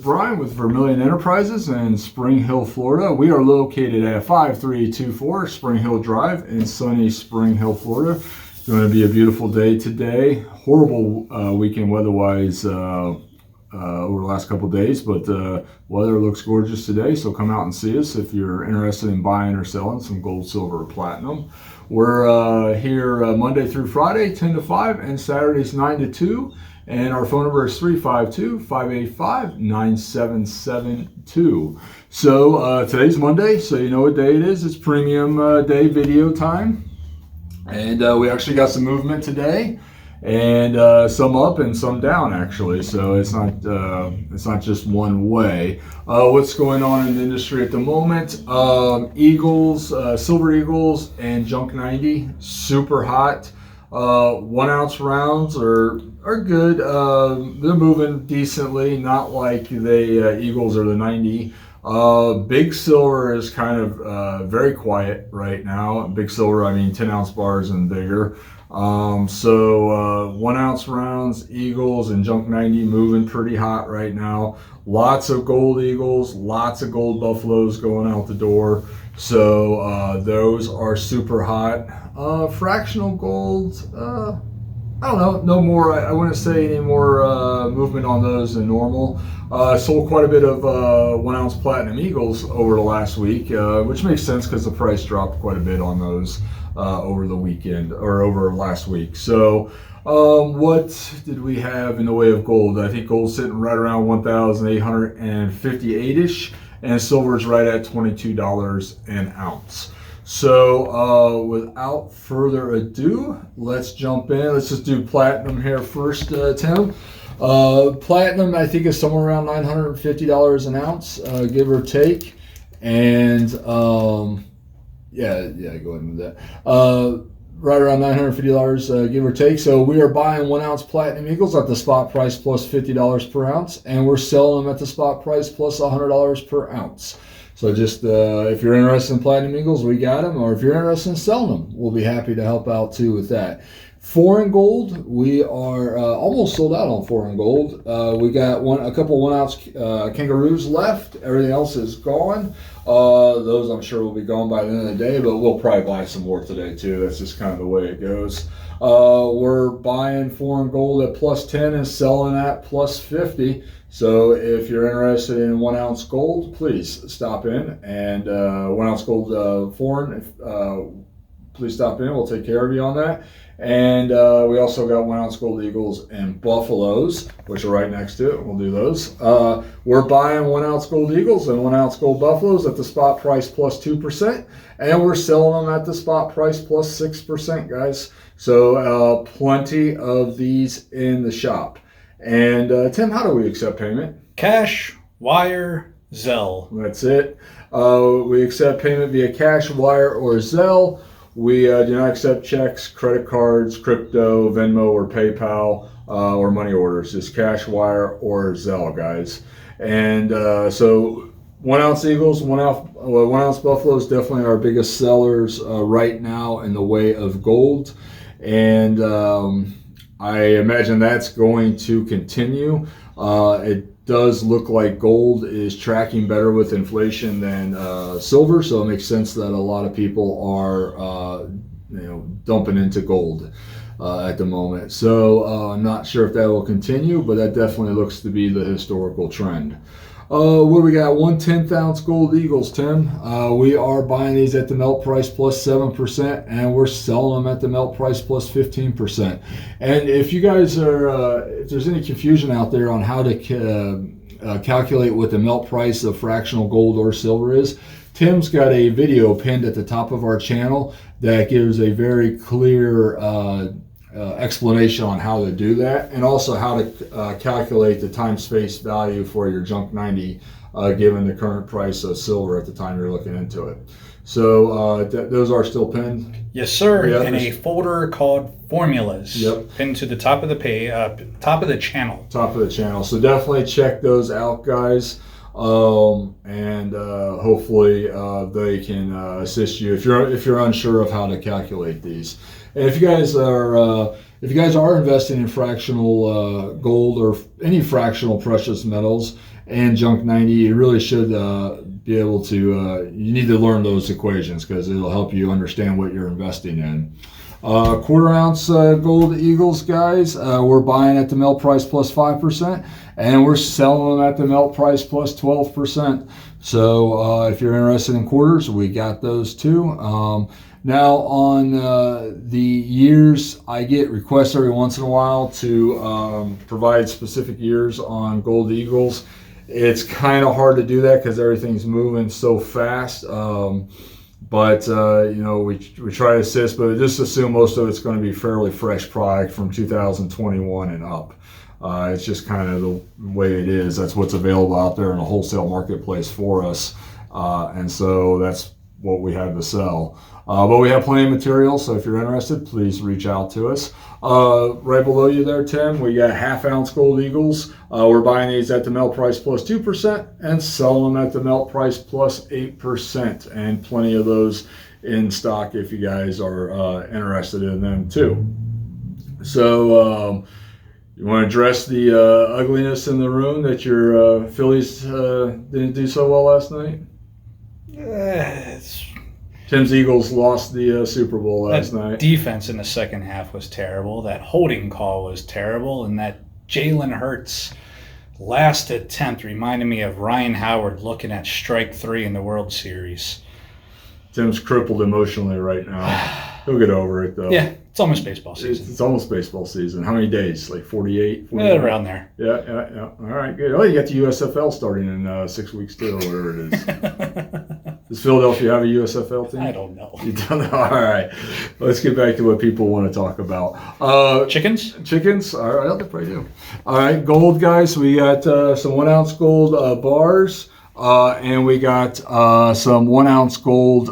Brian with Vermillion Enterprises in Spring Hill, Florida. We are located at 5324 Spring Hill Drive in sunny Spring Hill, Florida. It's going to be a beautiful day today. Horrible weekend weather-wise over the last couple of days, but weather looks gorgeous today, so come out and see us if you're interested in buying or selling some gold, silver, or platinum. We're here Monday through Friday, 10 to 5, and Saturdays, 9 to 2. And our phone number is 352-585-9772. So today's Monday, so you know what day it is. It's Premium Day video time. And we actually got some movement today. And some up and some down, actually. So it's not just one way. What's going on in the industry at the moment? Eagles, Silver Eagles, and Junk 90, super hot. 1 ounce rounds are good. They're moving decently, not like the Eagles or the 90. Big silver is kind of very quiet right now. Big silver, I mean 10 ounce bars and bigger. So 1 ounce rounds, Eagles, and Junk 90 moving pretty hot right now. Lots of gold Eagles, lots of gold Buffaloes going out the door. So those are super hot. Fractional gold, I don't know, no more. I wouldn't say any more movement on those than normal. Sold quite a bit of 1 ounce platinum Eagles over the last week, which makes sense because the price dropped quite a bit on those over the weekend or over last week. So what did we have in the way of gold? I think gold's sitting right around 1,858-ish, and silver's right at $22 an ounce. So without further ado, let's jump in. Let's just do platinum here first, Tim. Platinum, I think, is somewhere around $950 an ounce, give or take. And yeah, go ahead with that. Right around $950, give or take. So we are buying 1 ounce platinum Eagles at the spot price plus $50 per ounce, and we're selling them at the spot price plus $100 per ounce. So just if you're interested in platinum Eagles, we got them. Or if you're interested in selling them, we'll be happy to help out too with that. Foreign gold, we are almost sold out on foreign gold. We got a couple 1 ounce kangaroos left. Everything else is gone. Those I'm sure will be gone by the end of the day, but we'll probably buy some more today too. That's just kind of the way it goes. We're buying foreign gold at plus 10 and selling at plus 50. So if you're interested in 1 ounce gold, please stop in. And 1 ounce gold foreign, please stop in. We'll take care of you on that. And we also got 1 ounce gold Eagles and Buffaloes, which are right next to it. We'll do those. We're buying 1 ounce gold Eagles and 1 ounce gold Buffaloes at the spot price plus 2%. And we're selling them at the spot price plus 6%, guys. So plenty of these in the shop. And Tim, how do we accept payment? Cash, wire, Zelle. That's it. We accept payment via cash, wire, or Zelle. We do not accept checks, credit cards, crypto, Venmo, or PayPal, or money orders. Just cash, wire, or Zelle, guys. And so 1 ounce Eagles, 1 ounce Buffaloes definitely our biggest sellers right now in the way of gold. And I imagine that's going to continue. It does look like gold is tracking better with inflation than silver, so it makes sense that a lot of people are dumping into gold at the moment. So I'm not sure if that will continue, but that definitely looks to be the historical trend. What do we got? 1/10 ounce gold Eagles, Tim. We are buying these at the melt price plus 7%, and we're selling them at the melt price plus 15%. And if you guys are, if there's any confusion out there on how to calculate what the melt price of fractional gold or silver is, Tim's got a video pinned at the top of our channel that gives a very clear explanation on how to do that, and also how to calculate the time-space value for your Junk 90 given the current price of silver at the time you're looking into it. So those are still pinned? Yes, sir. In a folder called Formulas. Yep. Pinned to the top of the top of the channel. Top of the channel. So definitely check those out, guys. And hopefully they can assist you if you're unsure of how to calculate these. And if you guys are investing in fractional gold or any fractional precious metals, and junk 90. You really should be able to, you need to learn those equations because it'll help you understand what you're investing in. Quarter ounce gold eagles, guys, we're buying at the melt price plus 5%, and we're selling them at the melt price plus 12%. So if you're interested in quarters, we got those too. Now on the years, I get requests every once in a while to provide specific years on gold eagles. It's kind of hard to do that because everything's moving so fast. But you know, we try to assist, but just assume most of it's going to be fairly fresh product from 2021 and up. It's just kind of the way it is. That's what's available out there in the wholesale marketplace for us, and so that's what we have to sell. But we have plenty of material, so if you're interested, please reach out to us. Right below you there, Tim, we got half-ounce gold eagles. We're buying these at the melt price plus 2% and selling them at the melt price plus 8%, and plenty of those in stock if you guys are interested in them too. So you want to address the ugliness in the room that your Phillies didn't do so well last night? Tim's Eagles lost the Super Bowl last night. Defense in the second half was terrible. That holding call was terrible. And that Jalen Hurts last attempt reminded me of Ryan Howard looking at strike 3 in the World Series. Tim's crippled emotionally right now. He'll get over it, though. Yeah, it's almost baseball season. It's almost baseball season. How many days? Like 48? Yeah, around there. Yeah. All right, good. Oh, you got the USFL starting in 6 weeks, too, or whatever it is. Does Philadelphia have a USFL team? I don't know. You don't know? All right. Let's get back to what people want to talk about. Chickens? Chickens? All right, they probably do. All right, gold, guys. We got some 1 ounce gold bars. And we got some 1 ounce gold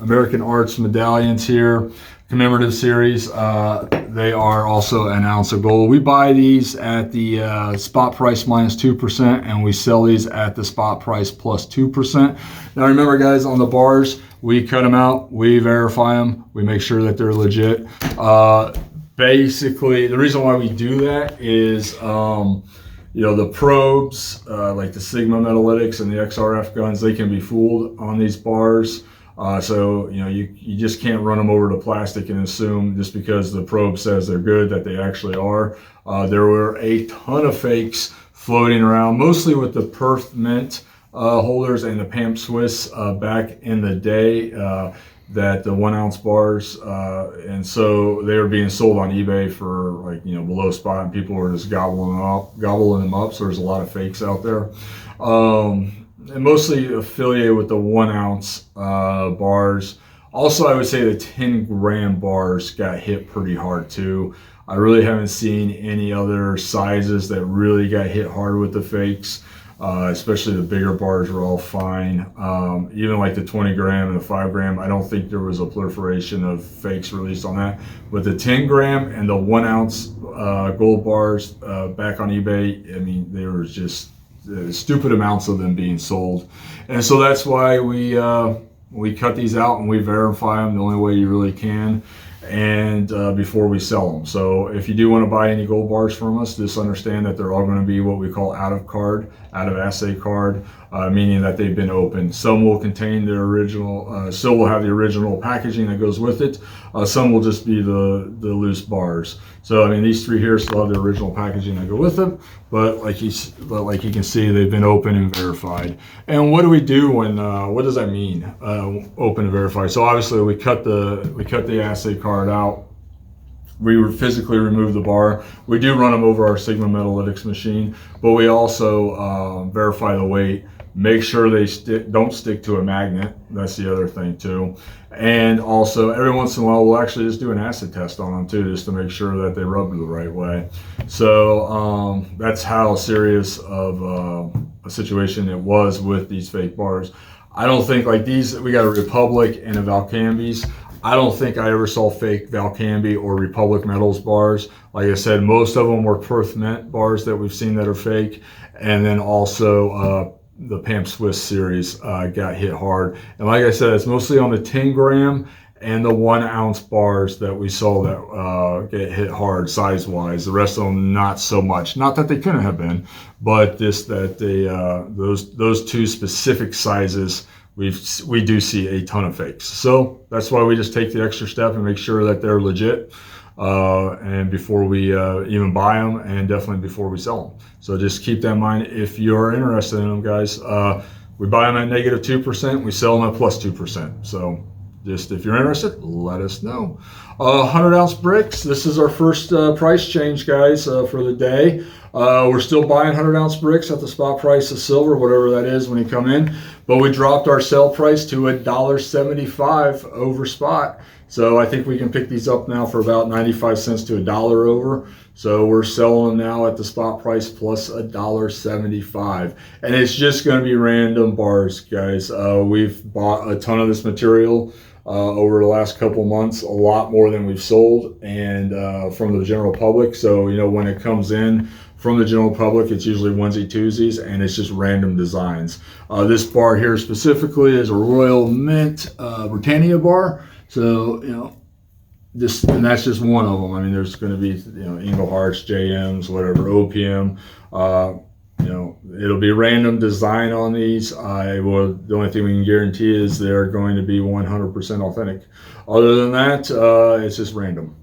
American Arts medallions here, commemorative series. They are also 1 ounce of gold. We buy these at the spot price minus 2%, and we sell these at the spot price plus 2%. Now remember, guys, on the bars, we cut them out, we verify them, we make sure that they're legit. Basically, the reason why we do that is you know, the probes, like the Sigma Metalytics and the XRF guns, they can be fooled on these bars. So, you know, you just can't run them over to plastic and assume just because the probe says they're good that they actually are. There were a ton of fakes floating around, mostly with the Perth Mint holders and the Pamp Swiss back in the day. That the 1 ounce bars, and so they were being sold on eBay for, like, you know, below spot, and people were just gobbling them up. So there's a lot of fakes out there, and mostly affiliated with the 1 ounce bars. Also, I would say the 10-gram bars got hit pretty hard too. I really haven't seen any other sizes that really got hit hard with the fakes. Especially the bigger bars were all fine. Even like the 20 gram and the 5 gram, I don't think there was a proliferation of fakes released on that. But the 10 gram and the 1 ounce gold bars back on eBay, I mean, there was just stupid amounts of them being sold. And so that's why we cut these out and we verify them the only way you really can, and before we sell them. So if you do want to buy any gold bars from us, just understand that they're all going to be what we call out of assay card, meaning that they've been opened. Some will contain their original, still will have the original packaging that goes with it. Some will just be the loose bars. So I mean, these 3 here still have the original packaging that go with them, but like you can see, they've been open and verified. And what do we do when? What does that mean? Open and verified. So obviously we cut the assay card out. We physically remove the bar. We do run them over our Sigma Metalytics machine, but we also verify the weight, make sure they don't stick to a magnet. That's the other thing too. And also every once in a while, we'll actually just do an acid test on them too, just to make sure that they rub the right way. So that's how serious of a situation it was with these fake bars. I don't think, like these, we got a Republic and a Valcambis. I don't think I ever saw fake Valcambi or Republic Metals bars. Like I said, most of them were Perth Mint bars that we've seen that are fake. And then also the Pamp Swiss series got hit hard. And like I said, it's mostly on the 10 gram and the 1 ounce bars that we saw that get hit hard size wise. The rest of them not so much. Not that they couldn't have been, but those 2 specific sizes we do see a ton of fakes. So that's why we just take the extra step and make sure that they're legit. And before we even buy them, and definitely before we sell them. So just keep that in mind if you're interested in them, guys. We buy them at -2%, we sell them at +2%. So just if you're interested, let us know. 100 ounce bricks. This is our first price change, guys, for the day. We're still buying 100 ounce bricks at the spot price of silver, whatever that is when you come in. But we dropped our sell price to $1.75 over spot. So I think we can pick these up now for about 95 cents to $1 over. So we're selling them now at the spot price plus $1.75. And it's just going to be random bars, guys. We've bought a ton of this material over the last couple months, a lot more than we've sold, and from the general public. So, you know, when it comes in from the general public, it's usually onesie twosies, and it's just random designs. This bar here specifically is a Royal Mint Britannia bar. So, you know, and that's just one of them. I mean, there's going to be, you know, Inglehearts, JMs, whatever, OPM. You know, it'll be random design on these. The only thing we can guarantee is they're going to be 100% authentic. Other than that, it's just random.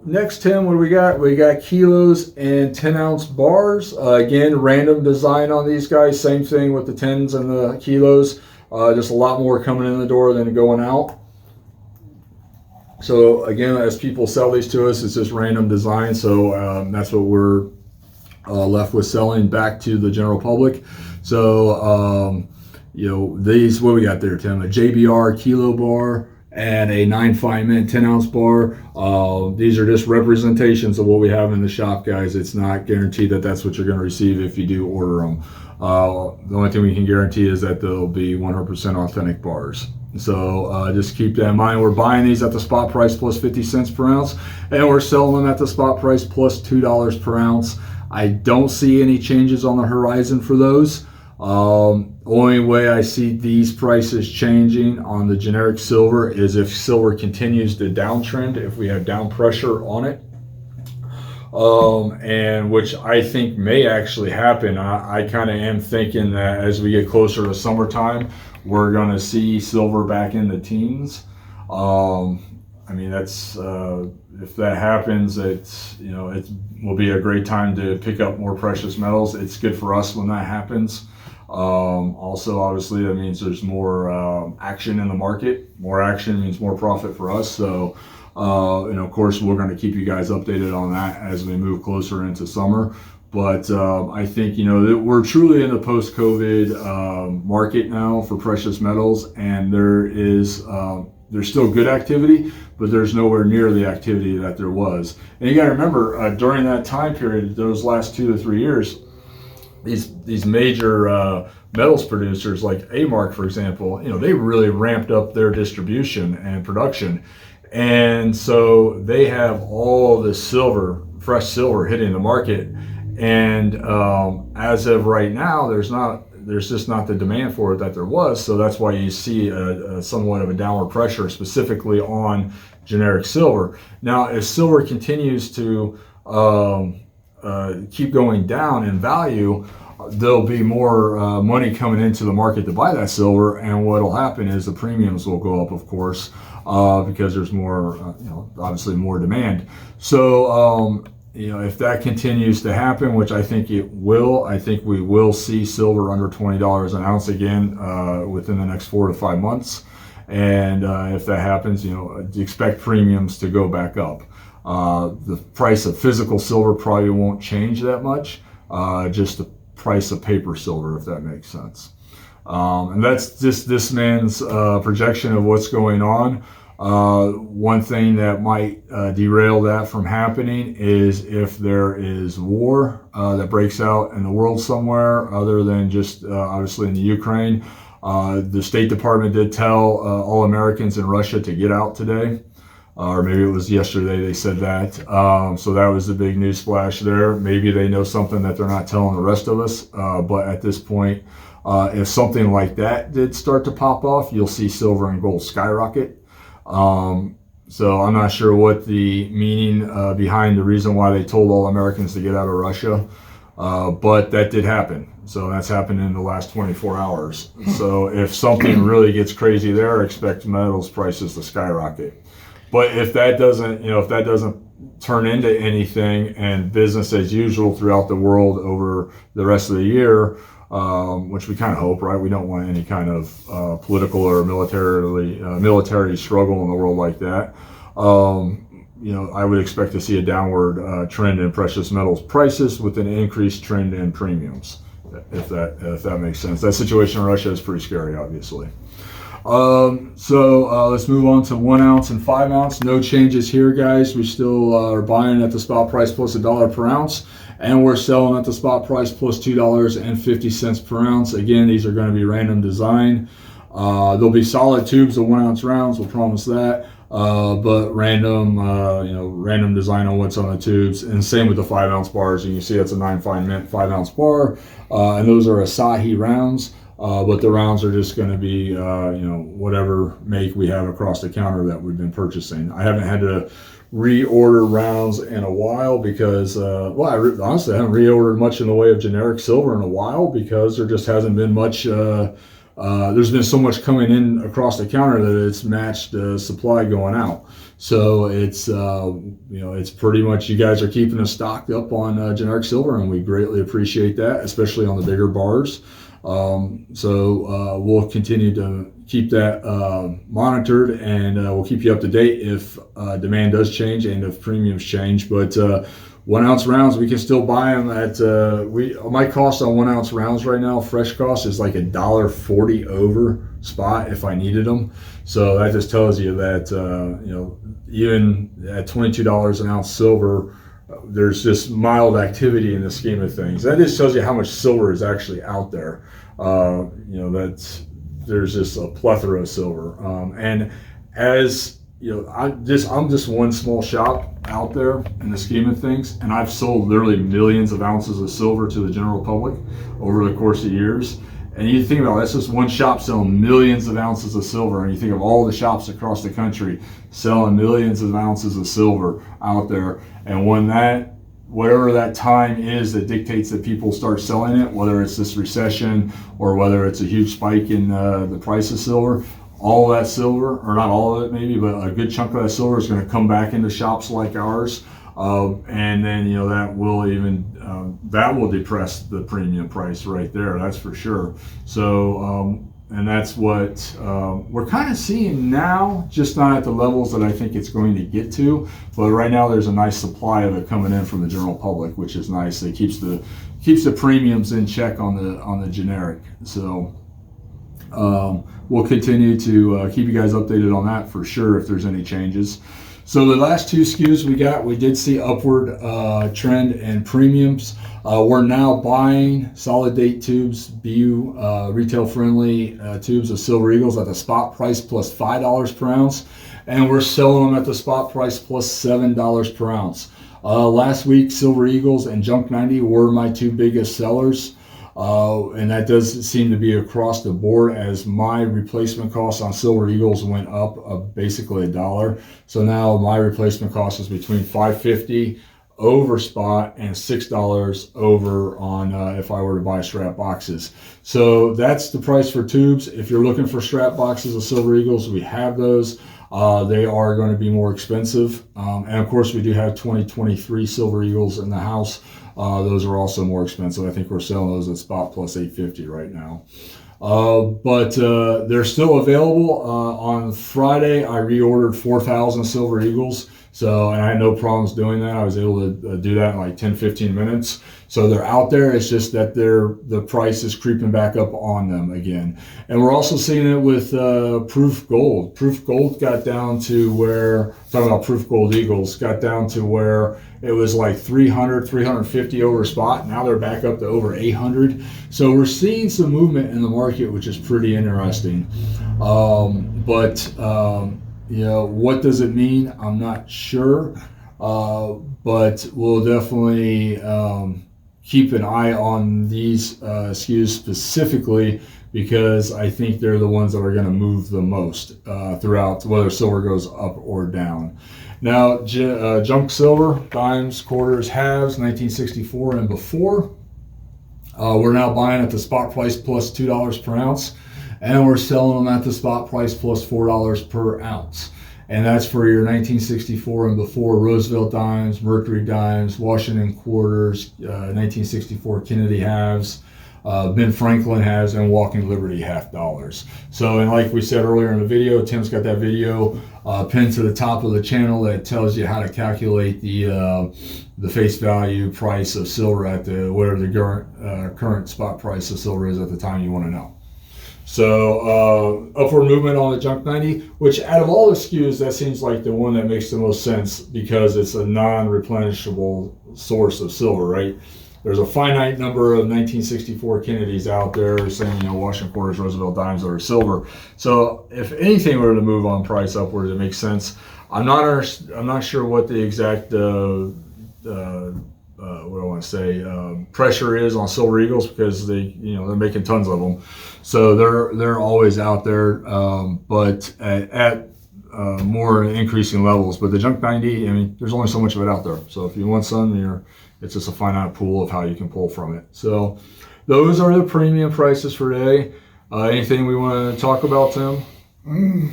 Next, Tim, what do we got? We got kilos and 10 ounce bars. Again, random design on these guys. Same thing with the 10s and the kilos. Just a lot more coming in the door than going out. So again, as people sell these to us, it's just random design. So that's what we're left with selling back to the general public. So, you know, these, what we got there, Tim? A JBR kilo bar and a 9.5 mint 10 ounce bar. These are just representations of what we have in the shop, guys. It's not guaranteed that that's what you're going to receive if you do order them. The only thing we can guarantee is that they'll be 100% authentic bars. So just keep that in mind. We're buying these at the spot price plus 50 cents per ounce, and we're selling them at the spot price plus $2 per ounce. I don't see any changes on the horizon for those. Only way I see these prices changing on the generic silver is if silver continues to downtrend, if we have down pressure on it. And which I think may actually happen. I kind of am thinking that as we get closer to summertime, we're going to see silver back in the teens. I mean, that's if that happens, it's, you know, it will be a great time to pick up more precious metals. It's good for us when that happens. Also, obviously, that means there's more action in the market. More action means more profit for us. So, and of course, we're going to keep you guys updated on that as we move closer into summer. But I think, you know, that we're truly in the post-COVID market now for precious metals, and there's still good activity, but there's nowhere near the activity that there was. And you got to remember, during that time period, those last 2 to 3 years, these major metals producers like A-Mark, for example, you know, they really ramped up their distribution and production. And so they have all the silver, fresh silver hitting the market. And as of right now, there's just not the demand for it that there was. So that's why you see a somewhat of a downward pressure specifically on generic silver. Now, if silver continues to keep going down in value, there'll be more money coming into the market to buy that silver. And what'll happen is the premiums will go up, of course, because there's more, you know, obviously more demand. So, you know, if that continues to happen, which I think it will, I think we will see silver under $20 an ounce again within the next 4 to 5 months. And if that happens, you know, expect premiums to go back up. The price of physical silver probably won't change that much, just the price of paper silver, if that makes sense. And that's just this man's projection of what's going on. One thing that might derail that from happening is if there is war that breaks out in the world somewhere other than just obviously in the Ukraine. The State Department did tell all Americans in Russia to get out today, or maybe it was yesterday they said that. So that was the big news flash there. Maybe they know something that they're not telling the rest of us, but at this point, if something like that did start to pop off, you'll see silver and gold skyrocket. So I'm not sure what the meaning behind the reason why they told all Americans to get out of Russia, but that did happen. So that's happened in the last 24 hours. So if something really gets crazy there, expect metals prices to skyrocket. But if that doesn't, if that doesn't turn into anything and business as usual throughout the world over the rest of the year, which we kind of hope, right? We don't want any kind of political or military struggle in the world like that. I would expect to see a downward trend in precious metals prices with an increased trend in premiums, if that makes sense. That situation in Russia is pretty scary, obviously. Let's move on to 1 ounce and 5 ounce. No changes here, guys. We still are buying at the spot price plus $1 per ounce, and we're selling at the spot price plus $2.50 per ounce. Again, these are going to be random design. There'll be solid tubes of 1 ounce rounds. We'll promise that. But random design on what's on the tubes, and same with the 5 ounce bars. You can see that's a 9 fine mint 5 ounce bar, and those are Asahi rounds. But the rounds are just going to be, whatever make we have across the counter that we've been purchasing. I haven't had to reorder rounds in a while because, honestly, I haven't reordered much in the way of generic silver in a while because there just hasn't been much. There's been so much coming in across the counter that it's matched the supply going out. So it's pretty much, you guys are keeping us stocked up on generic silver, and we greatly appreciate that, especially on the bigger bars. We'll continue to keep that monitored, and we'll keep you up to date if demand does change and if premiums change. But 1 ounce rounds, we can still buy them at my cost on 1 ounce rounds right now, fresh cost is like $1.40 over spot if I needed them. So that just tells you that even at $22 an ounce silver, there's just mild activity in the scheme of things. That just tells you how much silver is actually out there. There's just a plethora of silver. And as I'm just one small shop out there in the scheme of things, and I've sold literally millions of ounces of silver to the general public over the course of years. And you think about it, that's just one shop selling millions of ounces of silver, and you think of all the shops across the country selling millions of ounces of silver out there. And when whatever that time is that dictates that people start selling it, whether it's this recession or whether it's a huge spike in the price of silver, all of that silver, or not all of it maybe, but a good chunk of that silver is going to come back into shops like ours. And then, that will depress the premium price right there. That's for sure. So, and that's what we're kind of seeing now, just not at the levels that I think it's going to get to. But right now, there's a nice supply of it coming in from the general public, which is nice. It keeps the premiums in check on the generic. So we'll continue to keep you guys updated on that for sure if there's any changes. So the last 2 SKUs we did see upward trend in premiums. We're now buying solid date tubes, BU retail friendly tubes of Silver Eagles at the spot price plus $5 per ounce, and we're selling them at the spot price plus $7 per ounce. Last week, Silver Eagles and Junk 90 were my 2 biggest sellers. And that does seem to be across the board, as my replacement cost on Silver Eagles went up basically $1. So now my replacement cost is between $5.50 over spot and $6 over on if I were to buy strap boxes. So that's the price for tubes. If you're looking for strap boxes of Silver Eagles, we have those. They are going to be more expensive. And of course, we do have 2023 Silver Eagles in the house. Those are also more expensive. I think we're selling those at spot plus $8.50 right now. But they're still available. On Friday, I reordered 4,000 Silver Eagles. So, and I had no problems doing that. I was able to do that in like 10, 15 minutes. So they're out there. It's just that the price is creeping back up on them again. And we're also seeing it with Proof Gold. Proof Gold got down to where, talking about Proof Gold Eagles, got down to where it was like 300, 350 over spot. Now they're back up to over 800. So we're seeing some movement in the market, which is pretty interesting. What does it mean? I'm not sure. But we'll definitely keep an eye on these SKUs specifically, because I think they're the ones that are going to move the most throughout, whether silver goes up or down. Now, junk silver, dimes, quarters, halves, 1964 and before. We're now buying at the spot price plus $2 per ounce, and we're selling them at the spot price plus $4 per ounce. And that's for your 1964 and before Roosevelt dimes, Mercury dimes, Washington quarters, 1964 Kennedy halves, Ben Franklin halves, and Walking Liberty half dollars. So, and like we said earlier in the video, Tim's got that video pinned to the top of the channel that tells you how to calculate the face value price of silver at whatever the current spot price of silver is at the time you want to know. So upward movement on the Junk 90, which out of all the SKUs, that seems like the one that makes the most sense because it's a non-replenishable source of silver, right? There's a finite number of 1964 Kennedys out there saying, Washington quarters, Roosevelt dimes that are silver. So if anything were to move on price upward, it makes sense. I'm not sure what the exact what I want to say pressure is on Silver Eagles because they're making tons of them, so they're always out there, but at more increasing levels. But the Junk 90, I mean, there's only so much of it out there. So if you want some, it's just a finite pool of how you can pull from it. So those are the premium prices for today. Anything we want to talk about, Tim?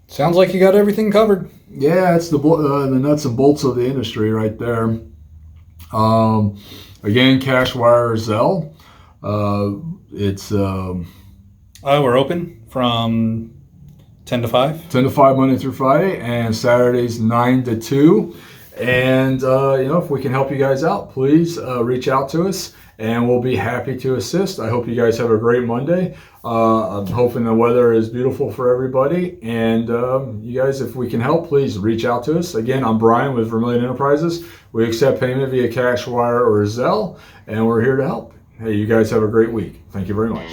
Sounds like you got everything covered. Yeah, it's the nuts and bolts of the industry right there. Again, cash wire Zelle. We're open from 10 to 5. 10 to 5 Monday through Friday, and Saturdays 9 to 2. And if we can help you guys out, please reach out to us, and we'll be happy to assist. I hope you guys have a great Monday. I'm hoping the weather is beautiful for everybody. And you guys, if we can help, please reach out to us. Again, I'm Brian with Vermillion Enterprises. We accept payment via cash wire or Zelle, and we're here to help. Hey, you guys have a great week. Thank you very much.